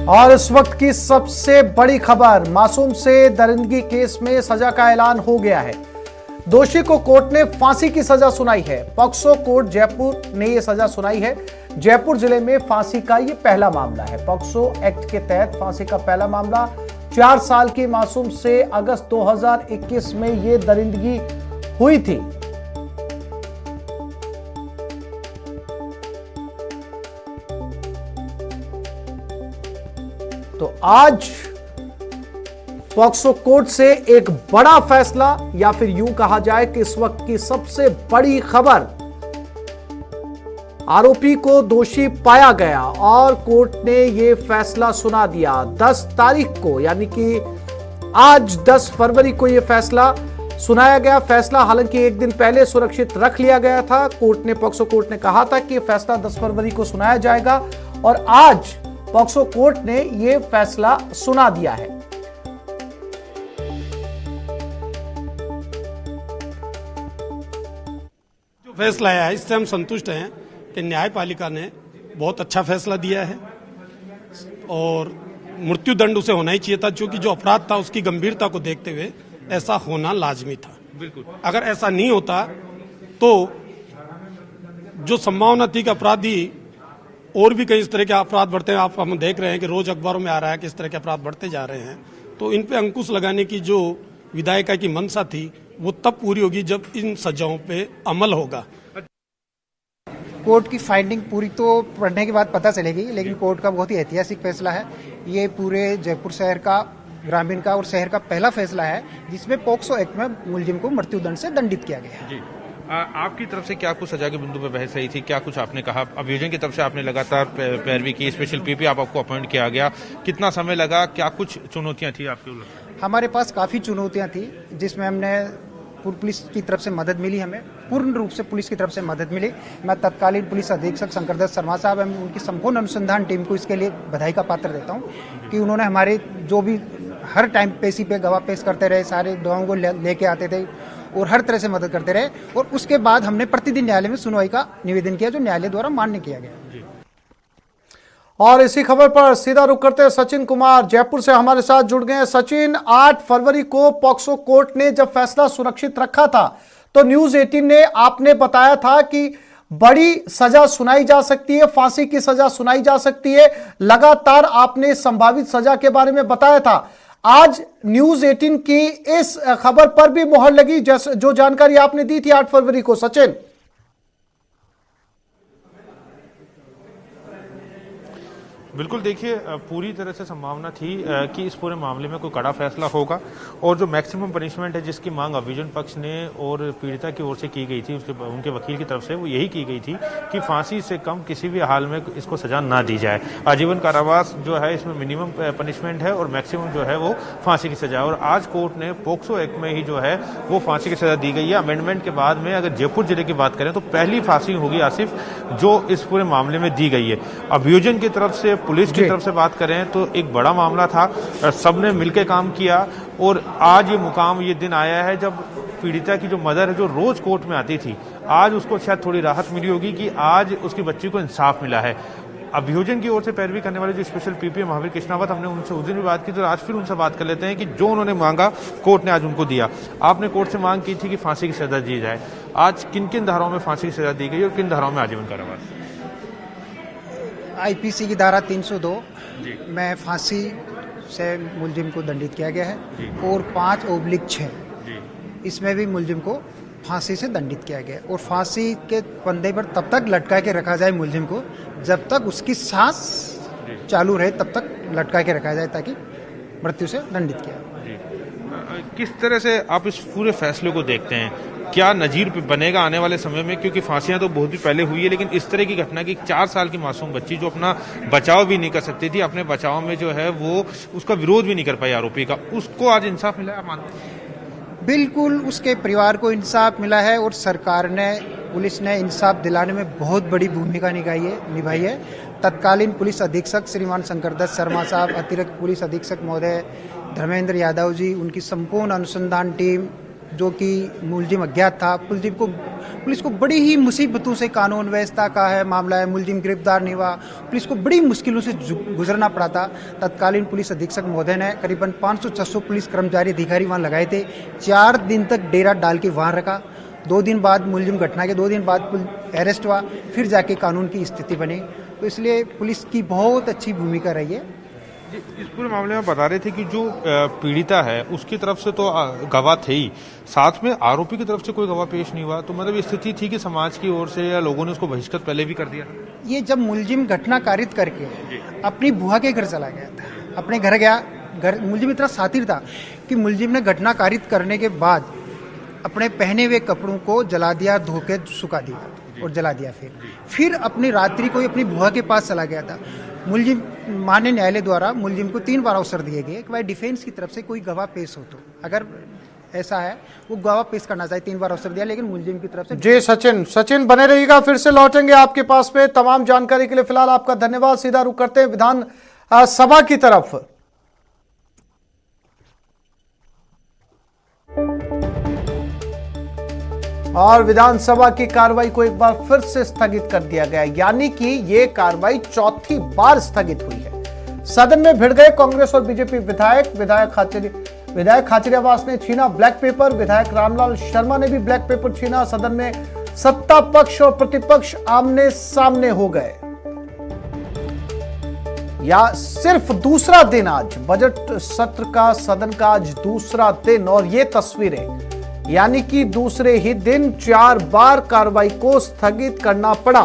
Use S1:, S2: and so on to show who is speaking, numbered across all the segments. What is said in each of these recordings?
S1: और इस वक्त की सबसे बड़ी खबर, मासूम से दरिंदगी केस में सजा का ऐलान हो गया है। दोषी को कोर्ट ने फांसी की सजा सुनाई है। पॉक्सो कोर्ट जयपुर ने यह सजा सुनाई है। जयपुर जिले में फांसी का यह पहला मामला है। पॉक्सो एक्ट के तहत फांसी का पहला मामला 4 साल की मासूम से अगस्त 2021 में यह दरिंदगी हुई थी। तो आज पॉक्सो कोर्ट से एक बड़ा फैसला, या फिर यूं कहा जाए कि इस वक्त की सबसे बड़ी खबर, आरोपी को दोषी पाया गया और कोर्ट ने यह फैसला सुना दिया। 10 तारीख को, यानी कि आज 10 फरवरी को यह फैसला सुनाया गया। फैसला हालांकि एक दिन पहले सुरक्षित रख लिया गया था। पॉक्सो कोर्ट ने कहा था कि फैसला 10 फरवरी को सुनाया जाएगा और आज पॉक्सो कोर्ट ने यह फैसला सुना दिया है।
S2: जो फैसला आया है इससे हम संतुष्ट हैं कि न्यायपालिका ने बहुत अच्छा फैसला दिया है और मृत्यु दंड उसे होना ही चाहिए था, क्योंकि जो अपराध था उसकी गंभीरता को देखते हुए ऐसा होना लाजमी था। बिल्कुल, अगर ऐसा नहीं होता तो जो संभावना थी कि अपराधी और भी कई इस तरह के अपराध बढ़ते हैं, हम देख रहे हैं कि रोज अखबारों में आ रहा है कि इस तरह के अपराध बढ़ते जा रहे हैं, तो इन पे अंकुश लगाने की जो विधायिका की मंशा थी वो तब पूरी होगी जब इन सजाओं पे अमल होगा।
S3: कोर्ट की फाइंडिंग पूरी तो पढ़ने के बाद पता चलेगी, लेकिन कोर्ट का बहुत ही ऐतिहासिक फैसला है। ये पूरे जयपुर शहर का, ग्रामीण का और शहर का पहला फैसला है जिसमें पॉक्सो एक्ट में मुलजिम को मृत्युदंड से दंडित किया गया है।
S4: आपकी तरफ से क्या कुछ सजा के बिंदु पर बहस रही थी, क्या कुछ आपने कहा? अभियोजन की तरफ से आपने लगातार पैरवी की, स्पेशल पीपी आपको अपॉइंट किया गया, कितना समय लगा, क्या कुछ चुनौतियां थी आपके?
S3: हमारे पास काफी चुनौतियां थी जिसमें हमने पुलिस की तरफ से मदद मिली, हमें पूर्ण रूप से पुलिस की तरफ से मदद मिली। मैं तत्कालीन पुलिस अधीक्षक शंकरदत्त शर्मा साहब एवं उनकी संपूर्ण अनुसंधान टीम को इसके लिए बधाई का पात्र देता हूं कि उन्होंने हमारे जो भी हर टाइम पेशी पे गवाह पेश करते रहे, सारे गवाहों को लेके आते थे और हर तरह से मदद करते रहे। और उसके बाद हमने प्रतिदिन न्यायालय में सुनवाई का निवेदन किया जो न्यायालय द्वारा मान्य किया गया।
S1: और इसी खबर पर सीधा रुख करते हैं, सचिन कुमार जयपुर से हमारे साथ जुड़ गए हैं। सचिन, 8 फरवरी को पॉक्सो कोर्ट ने जब फैसला सुरक्षित रखा था तो न्यूज 18 ने आपने बताया था कि बड़ी सजा सुनाई जा सकती है, फांसी की सजा सुनाई जा सकती है। लगातार आपने संभावित सजा के बारे में बताया था। आज न्यूज 18 की इस खबर पर भी मोहर लगी, जो जानकारी आपने दी थी 8 फरवरी को। सचिन,
S4: बिल्कुल, देखिए पूरी तरह से संभावना थी कि इस पूरे मामले में कोई कड़ा फैसला होगा और जो मैक्सिमम पनिशमेंट है जिसकी मांग अभियोजन पक्ष ने और पीड़िता की ओर से की गई थी, उनके वकील की तरफ से वो यही की गई थी कि फांसी से कम किसी भी हाल में इसको सजा ना दी जाए। आजीवन कारावास जो है इसमें मिनिमम पनिशमेंट है और मैक्सिमम जो है वो फांसी की सजा। और आज कोर्ट ने पॉक्सो एक्ट में ही जो है वो फांसी की सजा दी गई है। अमेंडमेंट के बाद में अगर जयपुर जिले की बात करें तो पहली फांसी होगी आसिफ जो इस पूरे मामले में दी गई है। अभियोजन की तरफ से, पुलिस की तरफ से बात करें तो एक बड़ा मामला था, सबने मिलकर काम किया और आज ये मुकाम, ये दिन आया है जब पीड़िता की जो मदर है जो रोज कोर्ट में आती थी, आज उसको शायद थोड़ी राहत मिली होगी कि आज उसकी बच्ची को इंसाफ मिला है। अभियोजन की ओर से पैरवी करने वाले जो स्पेशल पीपी महावीर कृष्णावत, हमने उनसे उस दिन भी बात की तो आज फिर उनसे बात कर लेते हैं कि जो उन्होंने मांगा कोर्ट ने आज उनको दिया। आपने कोर्ट से मांग की थी कि फांसी की सजा दी जाए, आज किन किन धाराओं में फांसी की सजा दी गई और किन धाराओं में आजीवन कारावास?
S3: आईपीसी की धारा 302 में फांसी से मुलजिम को दंडित किया गया है और 5/6 इसमें भी मुलजिम को फांसी से दंडित किया गया और फांसी के फंदे पर तब तक लटका के रखा जाए मुलजिम को जब तक उसकी सांस चालू रहे, तब तक लटका के रखा जाए ताकि मृत्यु से दंडित किया जाए।
S4: किस तरह से आप इस पूरे फैसले को देखते हैं? क्या नजीर बनेगा आने वाले समय में? क्योंकि फांसियां तो बहुत ही पहले हुई है, लेकिन इस तरह की घटना की 4 साल की मासूम बच्ची जो अपना बचाव भी नहीं कर सकती थी, अपने बचाव में जो है वो उसका विरोध भी नहीं कर पाई आरोपी का, उसको आज इंसाफ मिला है, मानते हैं?
S3: बिल्कुल, उसके परिवार को इंसाफ मिला है और सरकार ने, पुलिस ने इंसाफ दिलाने में बहुत बड़ी भूमिका निभाई है। तत्कालीन पुलिस अधीक्षक श्रीमान शंकरदत्त शर्मा साहब, अतिरिक्त पुलिस अधीक्षक महोदय धर्मेंद्र यादव जी, उनकी संपूर्ण अनुसंधान टीम जो कि मुलजिम अज्ञात था, पुलिस को बड़ी ही मुसीबतों से, कानून व्यवस्था का है मामला है, मुलजिम गिरफ्तार नहीं हुआ, पुलिस को बड़ी मुश्किलों से गुजरना पड़ा था। तत्कालीन पुलिस अधीक्षक महोदय ने करीबन 500-600 पुलिस कर्मचारी अधिकारी वहाँ लगाए थे। 4 दिन तक डेरा डाल के वहाँ रखा। 2 दिन बाद मुलजिम घटना के 2 दिन बाद अरेस्ट हुआ, फिर जाके कानून की स्थिति बनी। तो इसलिए पुलिस की बहुत अच्छी भूमिका रही है।
S4: इस पूरे मामले में बता रहे थे कि जो पीड़िता है उसकी तरफ से तो गवाह थे ही, साथ में आरोपी की तरफ से कोई गवाह पेश नहीं हुआ। तो मतलब स्थिति थी कि समाज की ओर से या लोगों ने उसको बहिष्कृत पहले भी कर दिया।
S3: ये जब मुलजिम घटना कारित करके अपनी बुआ के घर चला गया था, अपने घर गया, मुलजिम इतना शातिर था कि मुलजिम ने घटना कारित करने के बाद अपने पहने हुए कपड़ों को जला दिया, धो के सुखा दिया और जला दिया। फिर अपनी रात्रि को अपनी बुआ के पास चला गया था। मुलजिम, माननीय न्यायालय द्वारा मुलजिम को 3 बार अवसर दिए गए कि भाई डिफेंस की तरफ से कोई गवाह पेश हो, तो अगर ऐसा है वो गवाह पेश करना चाहिए। 3 बार अवसर दिया, लेकिन मुलजिम की तरफ से।
S1: जी सचिन बने रहिएगा, फिर से लौटेंगे आपके पास में तमाम जानकारी के लिए। फिलहाल आपका धन्यवाद। सीधा रुख करते हैं विधान सभा की तरफ। और विधानसभा की कार्रवाई को एक बार फिर से स्थगित कर दिया गया, यानी कि ये कार्रवाई चौथी बार स्थगित हुई है। सदन में भिड़ गए कांग्रेस और बीजेपी विधायक खाचरियावास ने छीना ब्लैक पेपर, विधायक रामलाल शर्मा ने भी ब्लैक पेपर छीना। सदन में सत्ता पक्ष और प्रतिपक्ष आमने सामने हो गए। या सिर्फ दूसरा दिन आज बजट सत्र का, सदन का आज दूसरा दिन, और ये तस्वीरें, यानी कि दूसरे ही दिन 4 बार कार्रवाई को स्थगित करना पड़ा।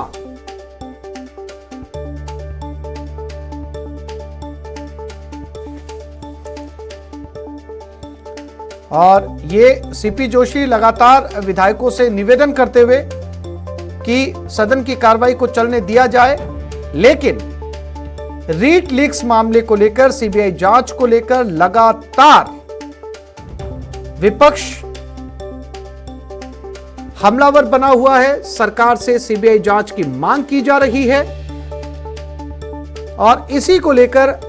S1: और ये सीपी जोशी लगातार विधायकों से निवेदन करते हुए कि सदन की कार्रवाई को चलने दिया जाए, लेकिन रीट लीक्स मामले को लेकर, सीबीआई जांच को लेकर लगातार विपक्ष हमलावर बना हुआ है। सरकार से सीबीआई जांच की मांग की जा रही है और इसी को लेकर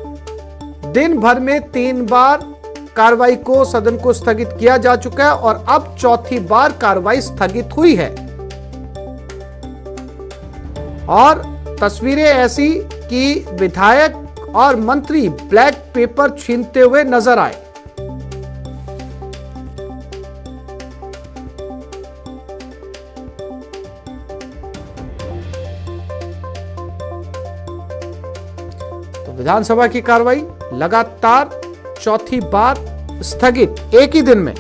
S1: दिन भर में 3 बार कार्रवाई को, सदन को स्थगित किया जा चुका है और अब चौथी बार कार्रवाई स्थगित हुई है। और तस्वीरें ऐसी कि विधायक और मंत्री ब्लैक पेपर छीनते हुए नजर आए। विधानसभा की कार्रवाई लगातार चौथी बार स्थगित एक ही दिन में।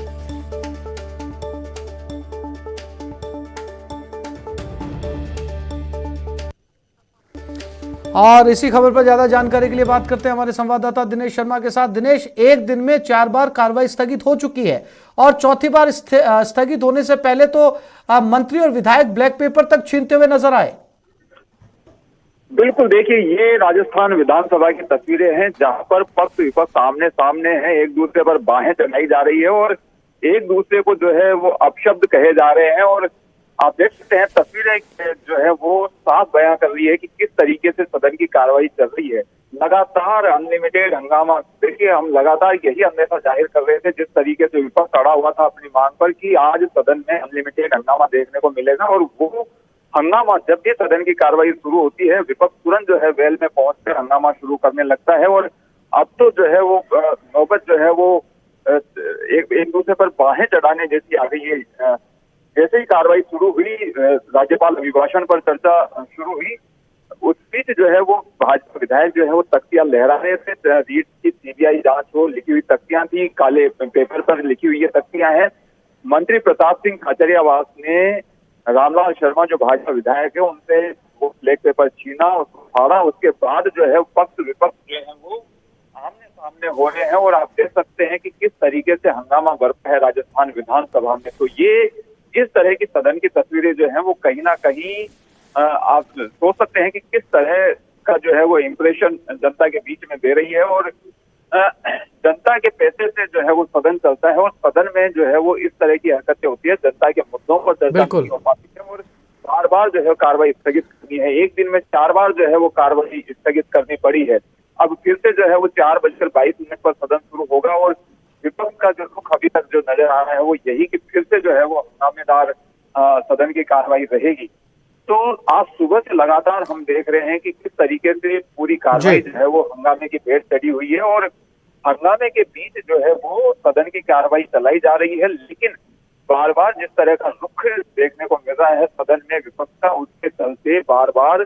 S1: और इसी खबर पर ज्यादा जानकारी के लिए बात करते हैं हमारे संवाददाता दिनेश शर्मा के साथ। दिनेश, एक दिन में 4 बार कार्रवाई स्थगित हो चुकी है और चौथी बार स्थगित होने से पहले तो मंत्री और विधायक ब्लैक पेपर तक छीनते हुए नजर आए।
S5: बिल्कुल, देखिए ये राजस्थान विधानसभा की तस्वीरें हैं जहां पर पक्ष विपक्ष आमने सामने हैं, एक दूसरे पर बाहें चढ़ाई जा रही है और एक दूसरे को जो है वो अपशब्द कहे जा रहे हैं। और आप देख सकते हैं तस्वीरें जो है वो साफ बयां कर रही है कि किस तरीके से सदन की कार्रवाई चल रही है। लगातार अनलिमिटेड हंगामा, देखिए हम लगातार यही अंदेशा जाहिर कर रहे थे जिस तरीके से विपक्ष अड़ा हुआ था अपनी मांग पर कि आज सदन में अनलिमिटेड हंगामा देखने को मिलेगा। और वो हंगामा जब भी सदन की कार्रवाई शुरू होती है, विपक्ष तुरंत जो है वेल में पहुंचकर हंगामा शुरू करने लगता है। और अब तो जो है वो नौबत जो है वो एक दूसरे पर बाहें चढ़ाने जैसी आ गई है। जैसे ही कार्रवाई शुरू हुई, राज्यपाल अभिभाषण पर चर्चा शुरू हुई, उस बीच जो है वो भाजपा विधायक जो है वो तख्तियां लहरा रहे थे। रीट की सीबीआई जांच हो, लिखी हुई तख्तियां थी, काले पेपर पर लिखी हुई ये तख्तियां हैं। मंत्री प्रताप सिंह खाचरियावास ने रामलाल शर्मा जो भाजपा विधायक है उनसे वो ब्लैक पेपर छीना, उसको फाड़ा। उसके बाद जो है पक्ष विपक्ष जो है वो आमने सामने हो रहे हैं और आप देख सकते हैं कि किस तरीके से हंगामा बरपा है राजस्थान विधानसभा में। तो ये इस तरह की सदन की तस्वीरें जो है वो कहीं ना कहीं आप सोच सकते हैं कि किस तरह का जो है वो इम्प्रेशन जनता के बीच में दे रही है। और जनता के पैसे से जो है वो सदन चलता है और सदन में जो है वो इस तरह की हरकतें होती है, जनता के मुद्दों पर चर्चा नहीं हो पाती है और बार बार जो है कार्रवाई स्थगित करनी है। एक दिन में 4 बार जो है वो कार्रवाई स्थगित करनी पड़ी है। अब फिर से जो है वो 4:22 पर सदन शुरू होगा और विपक्ष का जो रुख अभी तक जो नजर आ रहा है वो यही कि फिर से जो है वो हंगामेदार सदन की कार्रवाई रहेगी। तो आज सुबह से लगातार हम देख रहे हैं कि किस तरीके से पूरी कार्रवाई जो है वो हंगामे की भेंट चढ़ी हुई है और हंगामे के बीच जो है वो सदन की कार्रवाई चलाई जा रही है। लेकिन बार बार जिस तरह का रुख देखने को मिल रहा है सदन में विपक्ष का, उसके चलते बार बार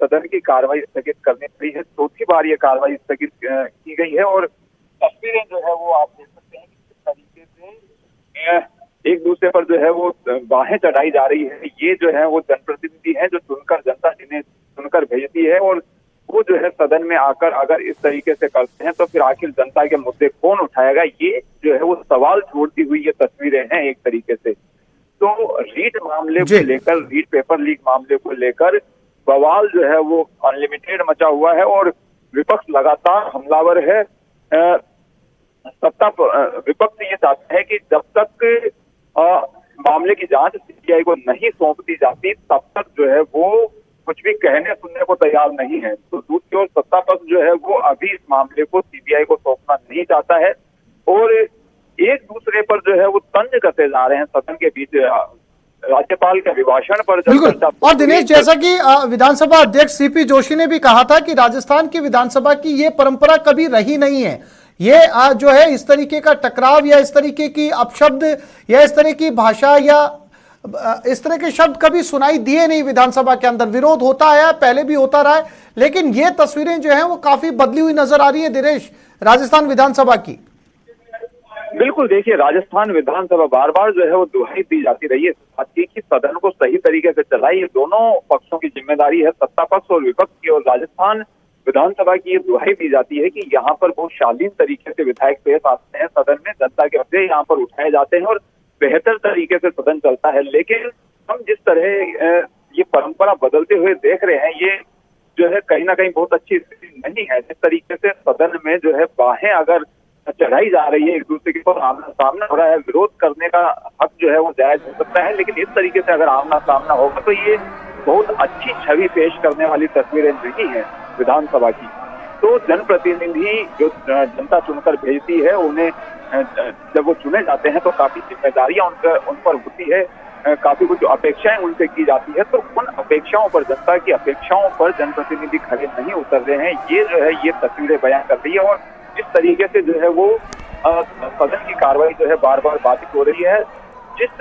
S5: सदन की कार्रवाई स्थगित करनी पड़ी है। चौथी बार ये कार्रवाई स्थगित की गई है और तस्वीरें जो है वो आप देख सकते हैं कि किस तरीके से एक दूसरे पर जो है वो बाहें चढ़ाई जा रही है। ये जो है वो जनप्रतिनिधि हैं जो चुनकर, जनता जिन्हें चुनकर भेजती है और वो जो है सदन में आकर अगर इस तरीके से करते हैं तो फिर आखिर जनता के मुद्दे कौन उठाएगा, ये जो है वो सवाल छोड़ती हुई ये तस्वीरें हैं एक तरीके से। तो रीट मामले को लेकर, रीट पेपर लीक मामले को लेकर बवाल जो है वो अनलिमिटेड मचा हुआ है और विपक्ष लगातार हमलावर है। विपक्ष ये चाहता है कि जब तक मामले की जांच सीबीआई को नहीं सौंप दी जाती तब तक जो है वो कुछ भी कहने सुनने को तैयार नहीं है। तो दूसरी ओर सत्ता पक्ष जो है वो अभी इस मामले को सीबीआई को सौंपना नहीं चाहता है और एक दूसरे पर जो है वो तंज करते जा रहे हैं सदन के बीच। राज्यपाल के अभिभाषण पर
S1: बिल्कुल। और दिनेश, जैसा कि विधानसभा अध्यक्ष सीपी जोशी ने भी कहा था कि राजस्थान की विधानसभा की ये परंपरा कभी रही नहीं है। ये जो है इस तरीके का टकराव या इस तरीके की अपशब्द या इस तरह की भाषा या इस तरह के शब्द कभी सुनाई दिए नहीं विधानसभा के अंदर। विरोध होता आया, पहले भी होता रहा है, लेकिन ये तस्वीरें जो हैं वो काफी बदली हुई नजर आ रही है दिनेश, राजस्थान विधानसभा की।
S5: बिल्कुल, देखिए राजस्थान विधानसभा बार बार जो है वो दुहाई दी जाती रही है कि सदन को सही तरीके से चलाए। ये दोनों पक्षों की जिम्मेदारी है, सत्ता पक्ष और विपक्ष की। और राजस्थान विधानसभा की ये दुहाई दी जाती है कि यहाँ पर बहुत शालीन तरीके से विधायक पेश आते हैं सदन में, जनता के मुद्दे यहाँ पर उठाए जाते हैं और बेहतर तरीके से सदन चलता है। लेकिन हम जिस तरह ये परंपरा बदलते हुए देख रहे हैं, ये जो है कहीं ना कहीं बहुत अच्छी स्थिति नहीं है। जिस तरीके से सदन में जो है बाहें अगर चढ़ाई जा रही है, एक दूसरे के ऊपर आमना सामना हो रहा है, विरोध करने का हक जो है वो जायज हो सकता है, लेकिन इस तरीके से अगर आमना सामना होगा तो ये बहुत अच्छी छवि पेश करने वाली तस्वीरें नहीं है विधानसभा की। तो जनप्रतिनिधि जो जनता चुनकर भेजती है, उन्हें जब वो चुने जाते हैं तो काफी जिम्मेदारियां उन पर होती है, काफी कुछ अपेक्षाएं उनसे की जाती है। तो उन अपेक्षाओं पर, जनता की अपेक्षाओं पर जनप्रतिनिधि खड़े नहीं उतर रहे हैं। ये जो है ये तस्वीरें बयां कर रही है और इस तरीके से जो है वो सदन की कार्रवाई जो है बार बार बाधित हो रही है। जिस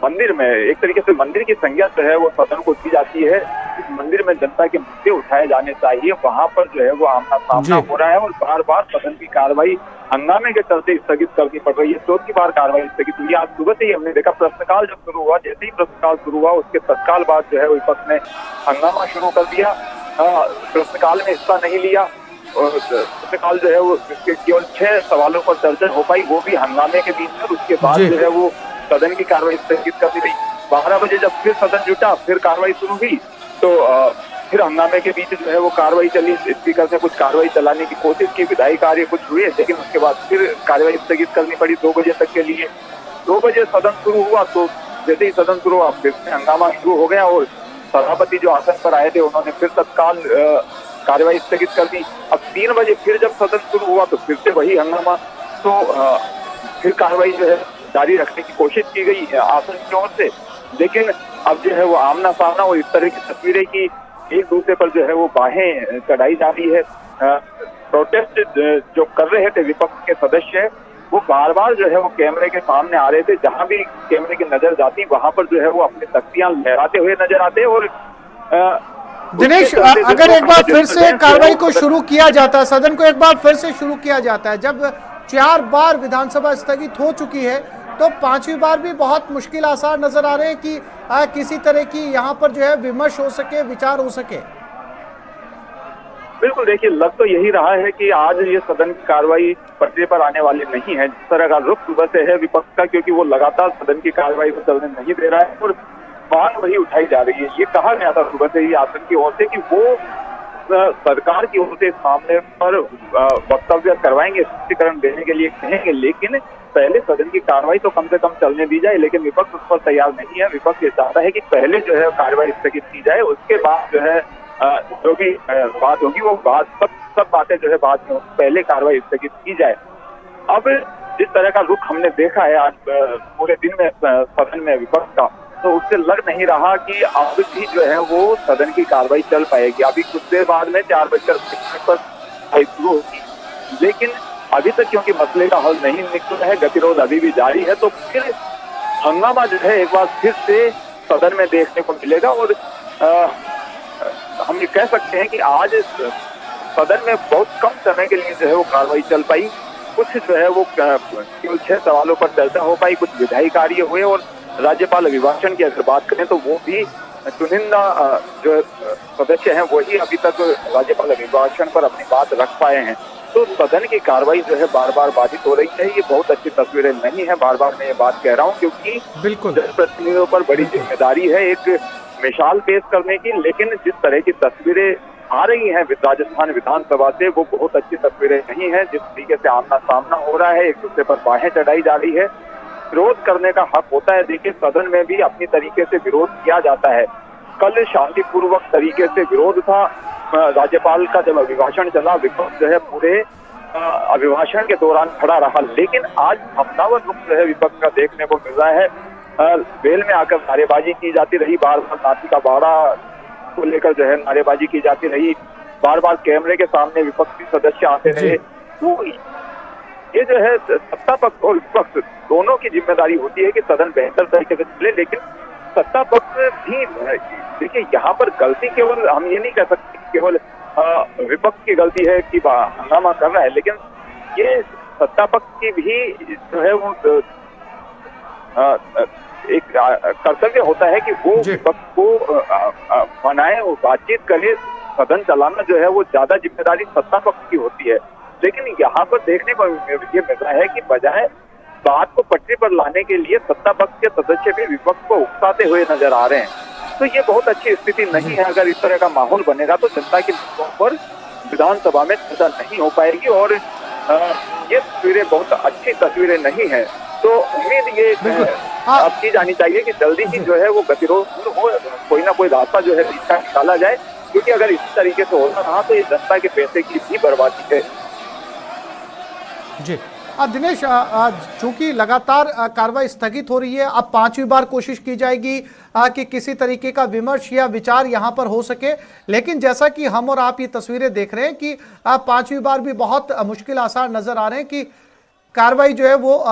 S5: मंदिर में एक तरीके से मंदिर की संज्ञा जो है वो सदन को दी जाती है, इस मंदिर में जनता के मुद्दे उठाए जाने चाहिए, वहां पर जो है वो आमना सामना हो रहा है और बार बार सदन की कार्रवाई हंगामे के चलते स्थगित करनी पड़ रही है। चौथी बार कार्रवाई स्थगित हुई। आज सुबह से ही हमने देखा प्रश्नकाल जब शुरू हुआ, जैसे ही प्रश्नकाल शुरू हुआ उसके तत्काल बाद जो है विपक्ष ने हंगामा शुरू कर दिया, प्रश्नकाल में हिस्सा नहीं लिया और प्रश्नकाल जो है वो केवल 6 सवालों पर चर्चा हो पाई, वो भी हंगामे के बीच में। उसके बाद जो है वो सदन की कार्रवाई स्थगित कर दी गई। 12 बजे जब फिर सदन जुटा, फिर कार्रवाई शुरू हुई तो फिर हंगामे के बीच जो है वो कार्रवाई चली। स्पीकर ने कुछ कार्रवाई चलाने की कोशिश की, विधायी कार्य कुछ हुए, लेकिन उसके बाद फिर कार्रवाई स्थगित करनी पड़ी 2 बजे तक के लिए। 2 बजे सदन शुरू हुआ तो जैसे ही सदन शुरू हुआ फिर से हंगामा शुरू हो गया और सभापति जो आसन पर आए थे उन्होंने फिर तत्काल कार्रवाई स्थगित कर दी। अब 3 बजे फिर जब सदन शुरू हुआ तो फिर से वही हंगामा, तो फिर कार्रवाई जो है जारी रखने की कोशिश की गई आसन की ओर से, लेकिन अब जो है वो आमना सामना और इस तरह की तस्वीरें की एक दूसरे पर जो है वो बाहें चढ़ाई जा रही है। प्रोटेस्ट जो कर रहे थे विपक्ष के सदस्य, वो बार बार जो है वो कैमरे के सामने आ रहे थे, जहां भी कैमरे की नजर जाती वहां पर जो है वो अपनी तख्तियां लहराते हुए नजर आते। और
S1: दिनेश, अगर एक बार फिर से कार्रवाई को शुरू किया जाता है, सदन को एक बार फिर से शुरू किया जाता है, जब 4 बार विधानसभा स्थगित हो चुकी है तो 5वीं बार भी बहुत मुश्किल आसार नजर आ रहे हैं कि किसी तरह की यहाँ पर जो है विमर्श हो सके, विचार हो सके।
S5: बिल्कुल, देखिए लग तो यही रहा है कि आज ये सदन की कार्रवाई पटरी पर आने वाली नहीं है। जिस तरह का रुख सुबह से है विपक्ष का, क्योंकि वो लगातार सदन की कार्रवाई को चलने नहीं दे रहा है और मांग वही उठाई जा रही है। ये कहा गया था सुबह से ही आसन की ओर से कि वो सरकार की ओर से इस मामले पर वक्तव्य करवाएंगे, स्पष्टीकरण देने के लिए कहेंगे, लेकिन पहले सदन की कार्रवाई तो कम से कम चलने दी जाए। लेकिन विपक्ष उस पर तैयार नहीं है। विपक्ष ये चाहता है कि पहले जो है कार्रवाई स्थगित की जाए, उसके बाद जो है जो भी बात होगी वो बात सब बातें जो है बाद में, पहले कार्रवाई स्थगित की जाए। अब जिस तरह का रुख हमने देखा है आज पूरे दिन में सदन में विपक्ष का, तो उससे लग नहीं रहा कि अब भी जो है वो सदन की कार्रवाई चल पाएगी। अभी कुछ देर बाद में 4:55 पर शुरू होगी, लेकिन अभी तक क्योंकि मसले का हल नहीं निकला है, गतिरोध अभी भी जारी है, तो फिर हंगामा जो है एक बार फिर से सदन में देखने को मिलेगा। और हम ये कह सकते हैं कि आज सदन में बहुत कम समय के लिए जो है वो कार्रवाई चल पाई। कुछ जो है वो केवल 6 सवालों पर चर्चा हो पाई, कुछ विधायी कार्य हुए, और राज्यपाल अभिभाषण की अगर बात करें तो वो भी चुनिंदा जो सदस्य हैं वही अभी तक राज्यपाल अभिभाषण पर अपनी बात रख पाए हैं। तो सदन की कार्रवाई जो है बार बार बाधित हो रही है। ये बहुत अच्छी तस्वीरें नहीं है, बार बार मैं ये बात कह रहा हूँ, क्योंकि
S1: बिल्कुल
S5: जनप्रतिनिधियों पर बड़ी जिम्मेदारी है एक मिसाल पेश करने की। लेकिन जिस तरह की तस्वीरें आ रही हैं राजस्थान विधानसभा से, वो बहुत अच्छी तस्वीरें नहीं है। जिस तरीके से आमना सामना हो रहा है, एक दूसरे पर बाहें चढ़ाई जा रही है, विरोध करने का हक होता है। देखिए सदन में भी अपनी तरीके से विरोध किया जाता है। कल शांतिपूर्वक तरीके से विरोध था, राज्यपाल का जब अभिभाषण चला, विपक्ष जो है पूरे अभिभाषण के दौरान खड़ा रहा। लेकिन आज हमलावर रुख जो है विपक्ष का देखने को मिल रहा है। वेल में आकर नारेबाजी की जाती रही, बार बार नाथी का बाड़ा को लेकर जो है नारेबाजी की जाती रही, बार बार कैमरे के सामने विपक्षी सदस्य आते रहे। तो ये जो है सत्ता पक्ष और विपक्ष दोनों की जिम्मेदारी होती है कि सदन बेहतर तरीके से चले, लेकिन सत्ता पक्ष भी देखिए यहाँ पर गलती केवल हम ये नहीं कह सकते केवल विपक्ष की गलती है कि हंगामा कर रहा है, लेकिन ये सत्ता पक्ष की भी जो है वो एक कर्तव्य होता है कि वो विपक्ष को मनाए और बातचीत करे। सदन चलाना जो है वो ज्यादा जिम्मेदारी सत्ता पक्ष की होती है। लेकिन यहाँ पर देखने को ये मिल रहा है कि बजाय बात को पटरी पर लाने के लिए सत्ता पक्ष के सदस्य भी विपक्ष को उकसाते हुए नजर आ रहे हैं। तो ये बहुत अच्छी स्थिति नहीं है। अगर इस तरह का माहौल बनेगा तो जनता की मुद्दों पर विधानसभा में चर्चा नहीं हो पाएगी, और ये तस्वीरें बहुत अच्छी तस्वीरें नहीं है। तो उम्मीद ये अब की जानी चाहिए कि जल्दी ही जो है वो गतिरोध हो, कोई ना कोई रास्ता जो है इसका निकाला जाए, क्योंकि अगर इसी तरीके से होता रहा तो ये जनता के पैसे की भी बर्बादी है।
S1: जी दिनेश, चूंकि लगातार कार्रवाई स्थगित हो रही है, अब 5वीं बार कोशिश की जाएगी कि किसी तरीके का विमर्श या विचार यहां पर हो सके, लेकिन जैसा कि हम और आप ये तस्वीरें देख रहे हैं कि 5वीं बार भी बहुत मुश्किल आसार नजर आ रहे हैं कि कार्रवाई जो है वो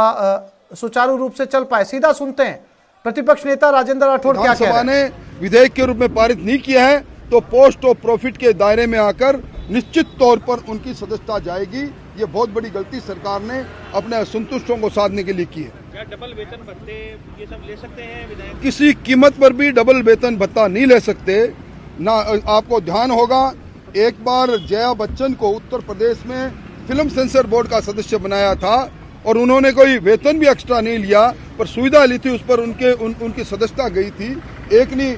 S1: सुचारू रूप से चल पाए। सीधा सुनते हैं प्रतिपक्ष नेता राजेंद्र राठौड़ क्या कह रहे हैं।
S6: ने विधेयक के रूप में पारित नहीं किया है तो पोस्ट ऑफ प्रॉफिट के दायरे में आकर निश्चित तौर पर उनकी सदस्यता जाएगी। ये बहुत बड़ी गलती सरकार ने अपने असंतुष्टों को साधने के लिए की है।
S7: क्या डबल वेतन भत्ते ये सब ले सकते हैं विधायक?
S6: किसी कीमत पर भी डबल वेतन भत्ता नहीं ले सकते ना। आपको ध्यान होगा, एक बार जया बच्चन को उत्तर प्रदेश में फिल्म सेंसर बोर्ड का सदस्य बनाया था और उन्होंने कोई वेतन भी एक्स्ट्रा नहीं लिया, पर सुविधा ली थी, उस पर उनकी सदस्यता गई थी। एक ने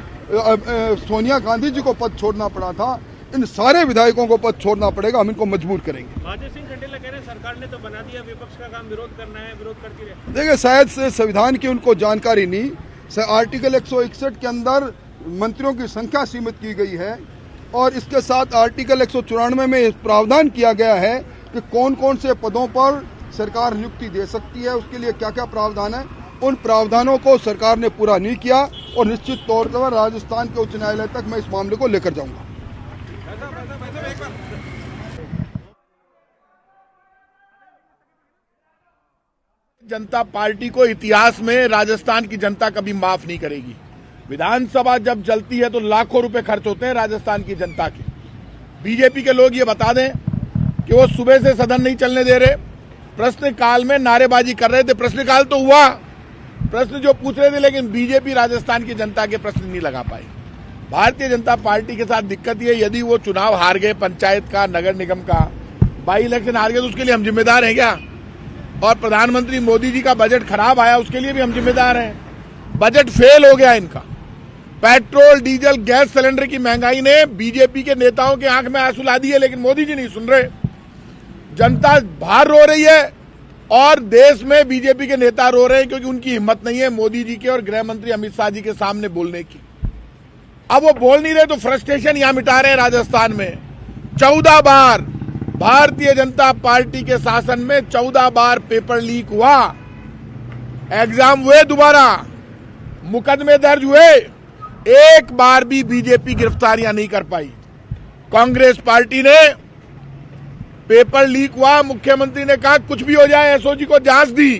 S6: सोनिया गांधी जी को पद छोड़ना पड़ा था। इन सारे विधायकों को पद छोड़ना पड़ेगा, हम इनको मजबूर करेंगे।
S7: राजेश सिंह चंडेला कह रहे हैं सरकार ने तो बना दिया, विपक्ष का काम विरोध करना है, विरोध करती रहे।
S6: देखिए, शायद से संविधान की उनको जानकारी नहीं। आर्टिकल 161 के अंदर मंत्रियों की संख्या सीमित की गई है और इसके साथ आर्टिकल 194 में प्रावधान किया गया है कि कौन कौन से पदों पर सरकार नियुक्ति दे सकती है, उसके लिए क्या क्या प्रावधान है। उन प्रावधानों को सरकार ने पूरा नहीं किया और निश्चित तौर पर राजस्थान के उच्च न्यायालय तक मैं इस मामले को लेकर जाऊंगा।
S8: जनता पार्टी को इतिहास में राजस्थान की जनता कभी माफ नहीं करेगी। विधानसभा जब चलती है तो लाखों रुपए खर्च होते हैं राजस्थान की जनता के। बीजेपी के लोग ये बता दें कि वो सुबह से सदन नहीं चलने दे रहे, प्रश्नकाल में नारेबाजी कर रहे थे। प्रश्नकाल तो हुआ, प्रश्न जो पूछ रहे थे, लेकिन बीजेपी राजस्थान की जनता के प्रश्न नहीं लगा पाई। भारतीय जनता पार्टी के साथ दिक्कत ये, यदि वो चुनाव हार गए, पंचायत का, नगर निगम का, बाई इलेक्शन हार गए, तो उसके लिए हम जिम्मेदार हैं क्या? और प्रधानमंत्री मोदी जी का बजट खराब आया, उसके लिए भी हम जिम्मेदार हैं। बजट फेल हो गया इनका। पेट्रोल, डीजल, गैस सिलेंडर की महंगाई ने बीजेपी के नेताओं के आंख में आंसू ला दिए, लेकिन मोदी जी नहीं सुन रहे। जनता बाहर रो रही है और देश में बीजेपी के नेता रो रहे हैं क्योंकि उनकी हिम्मत नहीं है मोदी जी के और गृह मंत्री अमित शाह जी के सामने बोलने की। अब वो बोल नहीं रहे तो फ्रस्ट्रेशन यहां मिटा रहे हैं। राजस्थान में 14 बार भारतीय जनता पार्टी के शासन में 14 बार पेपर लीक हुआ, एग्जाम हुए, दोबारा मुकदमे दर्ज हुए, एक बार भी बीजेपी गिरफ्तारियां नहीं कर पाई। कांग्रेस पार्टी ने पेपर लीक हुआ, मुख्यमंत्री ने कहा कुछ भी हो जाए, एसओजी को जांच दी,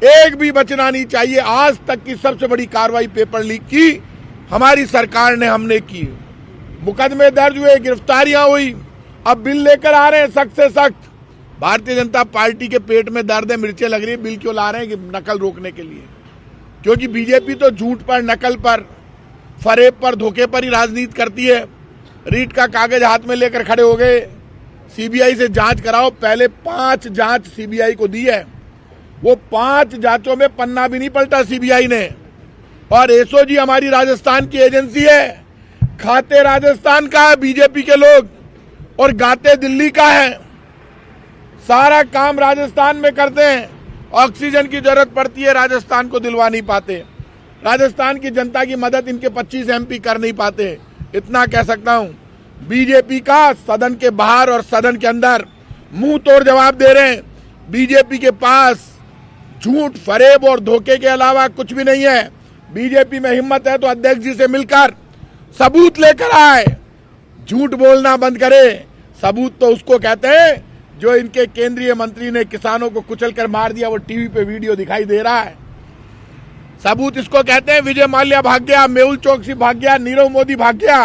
S8: एक भी बचना नहीं चाहिए। आज तक की सबसे बड़ी कार्रवाई पेपर लीक की हमारी सरकार ने, हमने की। मुकदमे दर्ज हुए, गिरफ्तारियां हुई, अब बिल लेकर आ रहे हैं सख्त से सख्त। भारतीय जनता पार्टी के पेट में दर्द है, मिर्चें लग रही है, बिल क्यों ला रहे हैं? कि नकल रोकने के लिए, क्योंकि बीजेपी तो झूठ पर, नकल पर, फरेब पर, धोखे पर ही राजनीति करती है। रीट का कागज हाथ में लेकर खड़े हो गए, सीबीआई से जांच कराओ। पहले 5 जांच सीबीआई को दी है, वो 5 जांचों में पन्ना भी नहीं पलटा सीबीआई ने। और एसओजी हमारी राजस्थान की एजेंसी है, खाते राजस्थान का है बीजेपी के लोग और गाते दिल्ली का है। सारा काम राजस्थान में करते हैं, ऑक्सीजन की जरूरत पड़ती है, राजस्थान को दिलवा नहीं पाते। राजस्थान की जनता की मदद इनके 25 एमपी कर नहीं पाते। इतना कह सकता हूं, बीजेपी का सदन के बाहर और सदन के अंदर मुंह तोड़ जवाब दे रहे हैं। बीजेपी के पास झूठ, फरेब और धोखे के अलावा कुछ भी नहीं है। बीजेपी में हिम्मत है तो अध्यक्ष जी से मिलकर सबूत लेकर आए, झूठ बोलना बंद करे। सबूत तो उसको कहते हैं जो इनके केंद्रीय मंत्री ने किसानों को कुचल कर मार दिया, वो टीवी पे वीडियो दिखाई दे रहा है। सबूत इसको कहते हैं विजय माल्या भाग गया, मेहुल चोकसी भाग गया, नीरव मोदी भाग गया।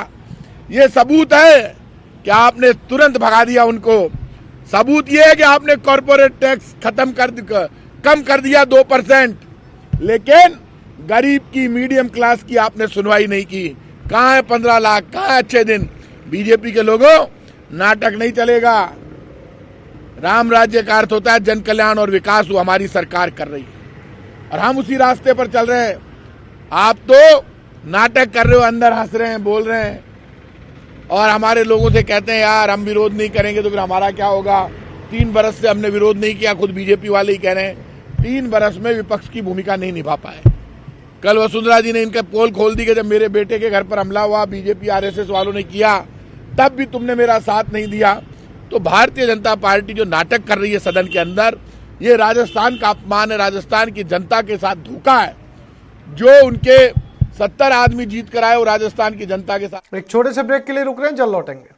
S8: ये सबूत है कि आपने तुरंत भगा दिया उनको। सबूत ये है कि आपने कॉर्पोरेट टैक्स कम कर दिया 2%, लेकिन गरीब की, मीडियम क्लास की आपने सुनवाई नहीं की। कहां है 15 लाख, कहां है अच्छे दिन? बीजेपी के लोगों, नाटक नहीं चलेगा। राम राज्य का अर्थ होता है जन कल्याण और विकास, वो हमारी सरकार कर रही है और हम उसी रास्ते पर चल रहे हैं। आप तो नाटक कर रहे हो, अंदर हंस रहे हैं, बोल रहे हैं और हमारे लोगों से कहते हैं यार हम विरोध नहीं करेंगे तो फिर हमारा क्या होगा। 3 बरस से हमने विरोध नहीं किया, खुद बीजेपी वाले ही कह रहे हैं। 3 बरस में विपक्ष की भूमिका नहीं निभा पाए। कल वसुंधरा जी ने इनका पोल खोल दी कि जब मेरे बेटे के घर पर हमला हुआ, बीजेपी आरएसएस वालों ने किया, तब भी तुमने मेरा साथ नहीं दिया। तो भारतीय जनता पार्टी जो नाटक कर रही है सदन के अंदर, ये राजस्थान का अपमान है, राजस्थान की जनता के साथ धोखा है। जो उनके 70 आदमी जीत कर आए वो राजस्थान की जनता के साथ।
S1: एक छोटे से ब्रेक के लिए रुक रहे हैं, जल्द लौटेंगे।